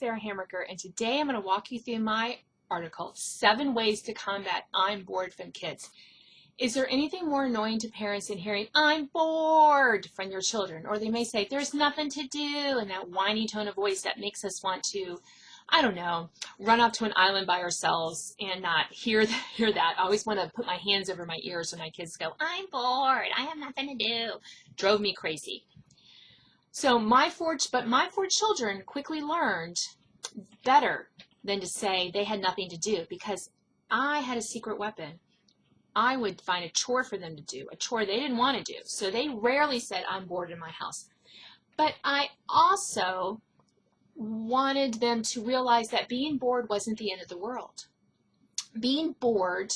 Sarah Hamaker, and today I'm going to walk you through my article, 7 Ways to Combat I'm Bored from Kids. Is there anything more annoying to parents than hearing, I'm bored, from your children? Or they may say, there's nothing to do, in that whiny tone of voice that makes us want to, I don't know, run off to an island by ourselves and not hear that. I always want to put my hands over my ears when my kids go, I'm bored, I have nothing to do. Drove me crazy. So my four children quickly learned better than to say they had nothing to do, because I had a secret weapon. I would find a chore for them to do, a chore they didn't want to do. So they rarely said, I'm bored in my house. But I also wanted them to realize that being bored wasn't the end of the world. Being bored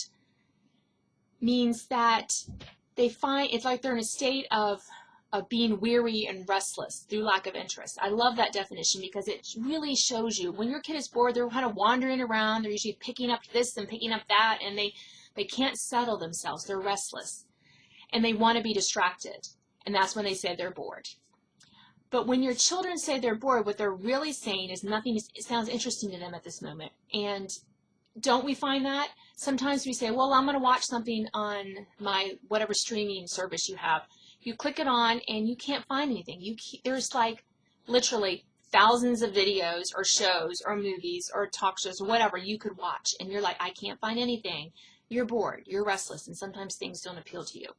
means that they find it's like they're in a state of being weary and restless through lack of interest. I love that definition because it really shows you when your kid is bored, they're kind of wandering around. They're usually picking up this and picking up that, and they can't settle themselves. They're restless, and they want to be distracted, and that's when they say they're bored. But when your children say they're bored, what they're really saying is nothing sounds interesting to them at this moment. And don't we find that? Sometimes we say, well, I'm going to watch something on my whatever streaming service you have. You click it on and you can't find anything. There's like literally thousands of videos or shows or movies or talk shows or whatever you could watch. And you're like, I can't find anything. You're bored. You're restless. And sometimes things don't appeal to you.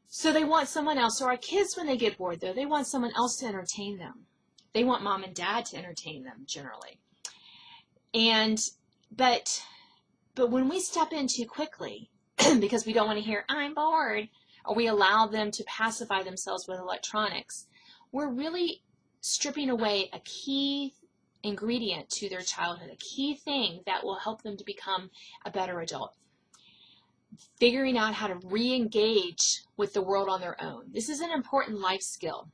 So they want someone else. So our kids, when they get bored, though, they want someone else to entertain them. They want mom and dad to entertain them generally. But when we step in too quickly, because we don't want to hear, I'm bored, or we allow them to pacify themselves with electronics, we're really stripping away a key ingredient to their childhood, a key thing that will help them to become a better adult. Figuring out how to re-engage with the world on their own. This is an important life skill.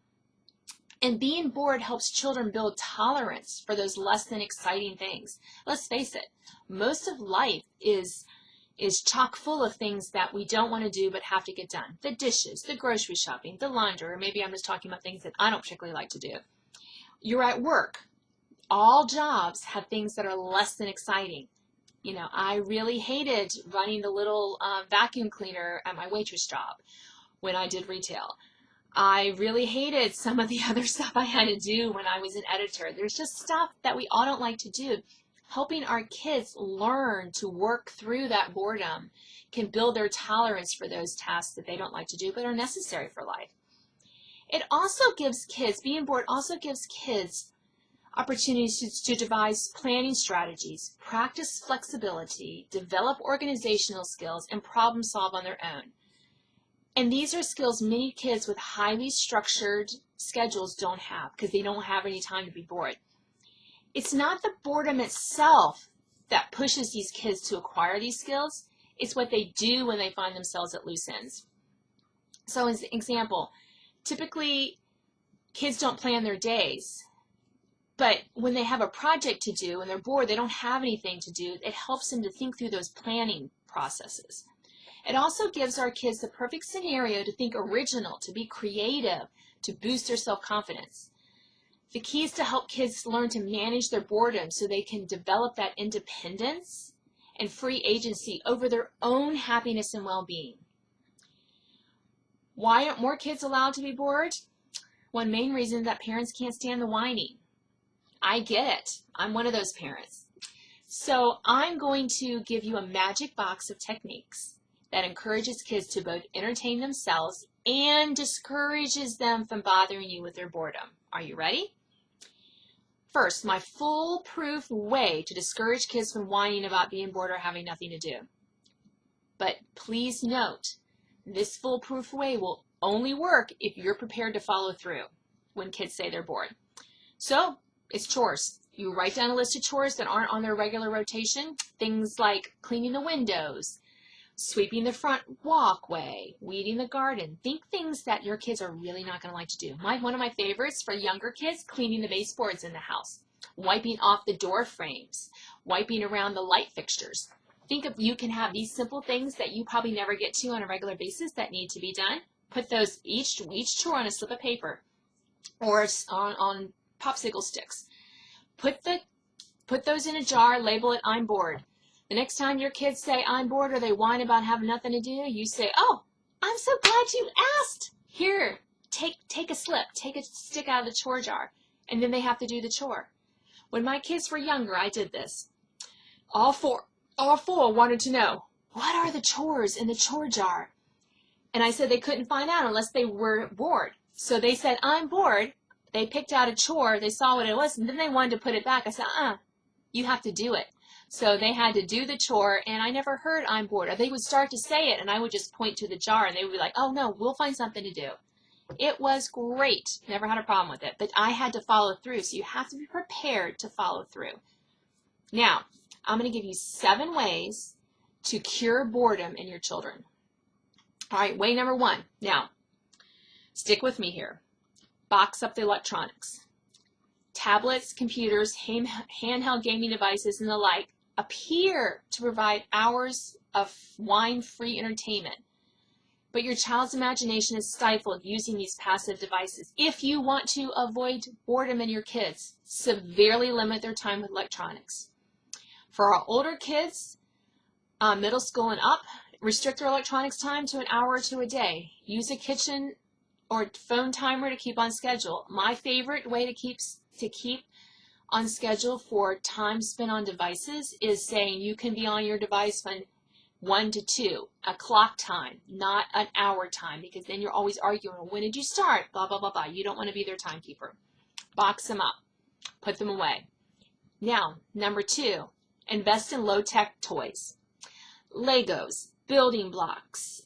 And being bored helps children build tolerance for those less than exciting things. Let's face it, most of life is chock full of things that we don't want to do but have to get done. The dishes, the grocery shopping, the laundry, or maybe I'm just talking about things that I don't particularly like to do. You're at work. All jobs have things that are less than exciting. You know, I really hated running the little vacuum cleaner at my waitress job when I did retail. I really hated some of the other stuff I had to do when I was an editor. There's just stuff that we all don't like to do. Helping our kids learn to work through that boredom can build their tolerance for those tasks that they don't like to do but are necessary for life. It also gives kids, being bored also gives kids opportunities to devise planning strategies, practice flexibility, develop organizational skills, and problem solve on their own. And these are skills many kids with highly structured schedules don't have because they don't have any time to be bored. It's not the boredom itself that pushes these kids to acquire these skills. It's what they do when they find themselves at loose ends. So as an example, typically kids don't plan their days. But when they have a project to do and they're bored, they don't have anything to do, it helps them to think through those planning processes. It also gives our kids the perfect scenario to think original, to be creative, to boost their self-confidence. The key is to help kids learn to manage their boredom so they can develop that independence and free agency over their own happiness and well-being. Why aren't more kids allowed to be bored? One main reason is that parents can't stand the whining. I get it. I'm one of those parents. So I'm going to give you a magic box of techniques that encourages kids to both entertain themselves and discourages them from bothering you with their boredom. Are you ready? First, my foolproof way to discourage kids from whining about being bored or having nothing to do. But please note, this foolproof way will only work if you're prepared to follow through when kids say they're bored. So, it's chores. You write down a list of chores that aren't on their regular rotation. Things like cleaning the windows, sweeping the front walkway, weeding the garden. Think things that your kids are really not going to like to do. One of my favorites for younger kids, cleaning the baseboards in the house, wiping off the door frames, wiping around the light fixtures. Think of, you can have these simple things that you probably never get to on a regular basis that need to be done. Put those each chore on a slip of paper or on popsicle sticks. Put those in a jar, label it, I'm bored. The next time your kids say, I'm bored, or they whine about having nothing to do, you say, oh, I'm so glad you asked. Here, take a slip, take a stick out of the chore jar, and then they have to do the chore. When my kids were younger, I did this. All four wanted to know, what are the chores in the chore jar? And I said they couldn't find out unless they were bored. So they said, I'm bored. They picked out a chore, they saw what it was, and then they wanted to put it back. I said, you have to do it. So they had to do the chore, and I never heard I'm bored. Or they would start to say it, and I would just point to the jar, and they would be like, oh, no, we'll find something to do. It was great. Never had a problem with it. But I had to follow through, so you have to be prepared to follow through. Now, I'm going to give you 7 ways to cure boredom in your children. All right, way number 1. Now, stick with me here. Box up the electronics. Tablets, computers, handheld gaming devices, and the like appear to provide hours of whine-free entertainment. But your child's imagination is stifled using these passive devices. If you want to avoid boredom in your kids, severely limit their time with electronics. For our older kids, middle school and up, restrict their electronics time to an hour or 2 a day. Use a kitchen or phone timer to keep on schedule. My favorite way to keep on schedule for time spent on devices is saying you can be on your device from 1 to 2, a clock time, not an hour time, because then you're always arguing, when did you start, blah, blah, blah, blah. You don't want to be their timekeeper. Box them up. Put them away. Now, number 2, invest in low-tech toys. Legos, building blocks,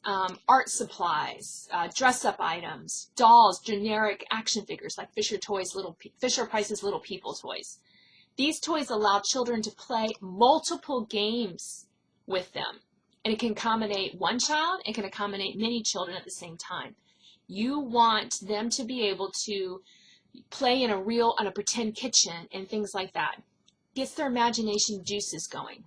art supplies, dress-up items, dolls, generic action figures like Fisher-Price's Little People toys. These toys allow children to play multiple games with them. And it can accommodate one child, it can accommodate many children at the same time. You want them to be able to play in a pretend kitchen and things like that. Gets their imagination juices going.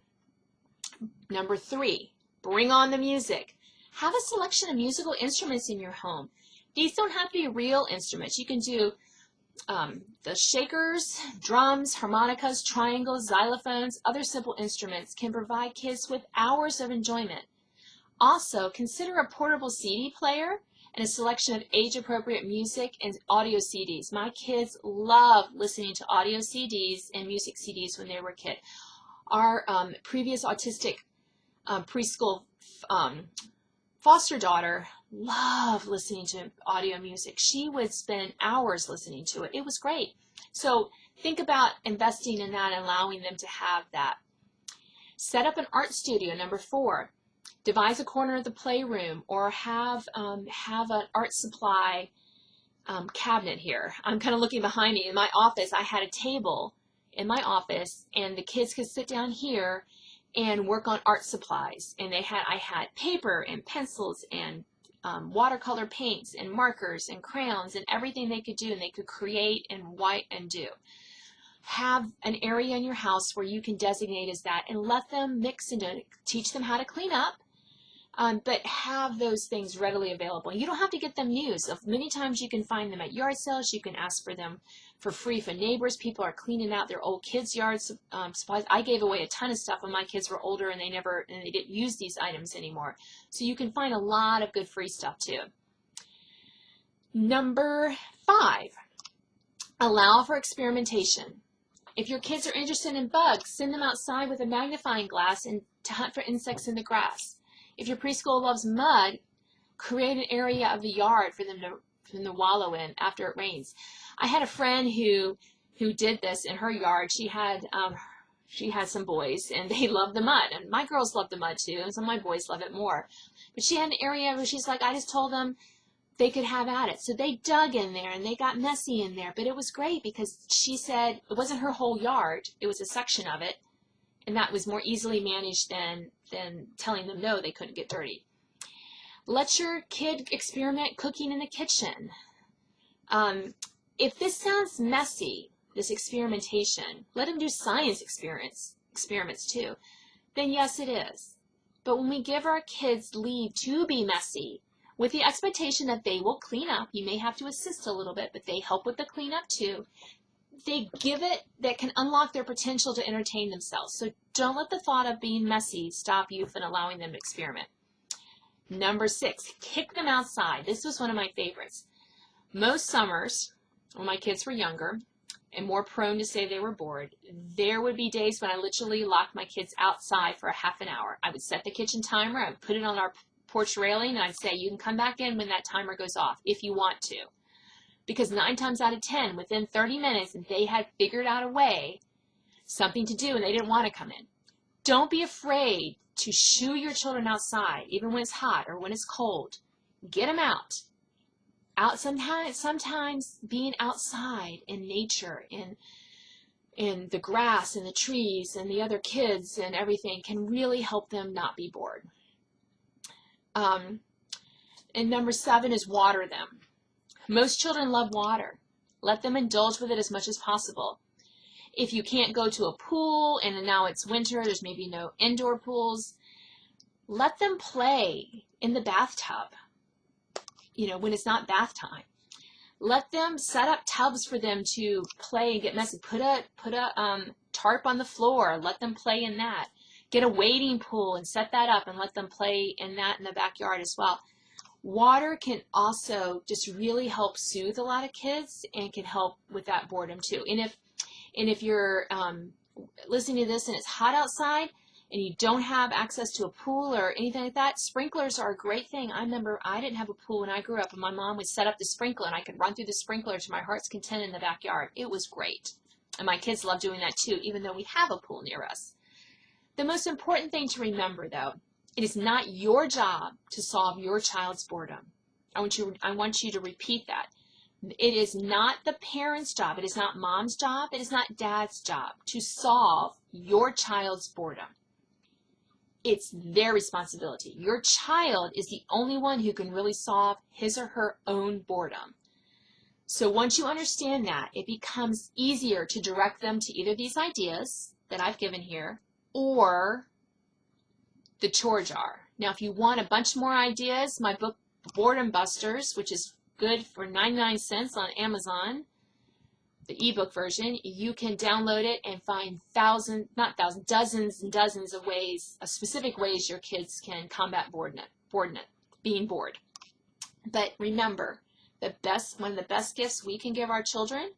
Number 3, bring on the music. Have a selection of musical instruments in your home. These don't have to be real instruments. You can do the shakers, drums, harmonicas, triangles, xylophones, other simple instruments can provide kids with hours of enjoyment. Also, consider a portable CD player and a selection of age-appropriate music and audio CDs. My kids love listening to audio CDs and music CDs when they were a kid. Our previous autistic preschool foster daughter loved listening to audio music. She would spend hours listening to it. It was great. So think about investing in that and allowing them to have that. Set up an art studio, number 4. Devise a corner of the playroom or have an art supply cabinet here. I'm kind of looking behind me. In my office, I had a table in my office, and the kids could sit down here and work on art supplies. And I had paper and pencils and watercolor paints and markers and crayons and everything they could do, and they could create and write and do. Have an area in your house where you can designate as that and let them mix into it. Teach them how to clean up, but have those things readily available. You don't have to get them used. Many times you can find them at yard sales. You can ask for them for free for neighbors. People are cleaning out their old kids' yard supplies. I gave away a ton of stuff when my kids were older and they didn't use these items anymore. So you can find a lot of good free stuff too. Number 5, allow for experimentation. If your kids are interested in bugs, send them outside with a magnifying glass and to hunt for insects in the grass. If your preschool loves mud, create an area of the yard for them to wallow in after it rains. I had a friend who did this in her yard. She had some boys, and they love the mud, and my girls love the mud too, and some of my boys love it more. But she had an area where she's like, I just told them they could have at it. So they dug in there and they got messy in there, but it was great because she said it wasn't her whole yard, it was a section of it, and that was more easily managed than telling them no, they couldn't get dirty. Let your kid experiment cooking in the kitchen. If this sounds messy, this experimentation, let them do science experiments too, then yes, it is. But when we give our kids leave to be messy, with the expectation that they will clean up, you may have to assist a little bit, but they help with the cleanup too, they give it, that can unlock their potential to entertain themselves. So don't let the thought of being messy stop you from allowing them to experiment. Number 6, kick them outside. This was one of my favorites. Most summers, when my kids were younger and more prone to say they were bored, there would be days when I literally locked my kids outside for a half an hour. I would set the kitchen timer, I would put it on our porch railing, and I'd say, you can come back in when that timer goes off if you want to. Because 9 times out of 10, within 30 minutes, they had figured out a way, something to do, and they didn't want to come in. Don't be afraid to shoo your children outside, even when it's hot or when it's cold. Get them out. Sometimes being outside in nature, in the grass and the trees and the other kids and everything, can really help them not be bored. And number 7 is water them. Most children love water. Let them indulge with it as much as possible. If you can't go to a pool and now it's winter, there's maybe no indoor pools, let them play in the bathtub, when it's not bath time. Let them set up tubs for them to play and get messy. Put a tarp on the floor. Let them play in that. Get a wading pool and set that up and let them play in that in the backyard as well. Water can also just really help soothe a lot of kids and can help with that boredom too. And if you're listening to this and it's hot outside and you don't have access to a pool or anything like that, sprinklers are a great thing. I remember I didn't have a pool when I grew up, and my mom would set up the sprinkler, and I could run through the sprinkler to my heart's content in the backyard. It was great. And my kids love doing that too, even though we have a pool near us. The most important thing to remember, though, it is not your job to solve your child's boredom. I want you to repeat that. It is not the parent's job. It is not mom's job. It is not dad's job to solve your child's boredom. It's their responsibility. Your child is the only one who can really solve his or her own boredom. So once you understand that, it becomes easier to direct them to either these ideas that I've given here or the chore jar. Now, if you want a bunch more ideas, my book, Boredom Busters, which is good for 99 cents on Amazon, the ebook version, you can download it and find dozens and dozens of ways, specific ways your kids can combat being bored. But remember, one of the best gifts we can give our children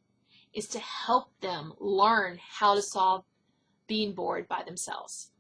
is to help them learn how to solve being bored by themselves.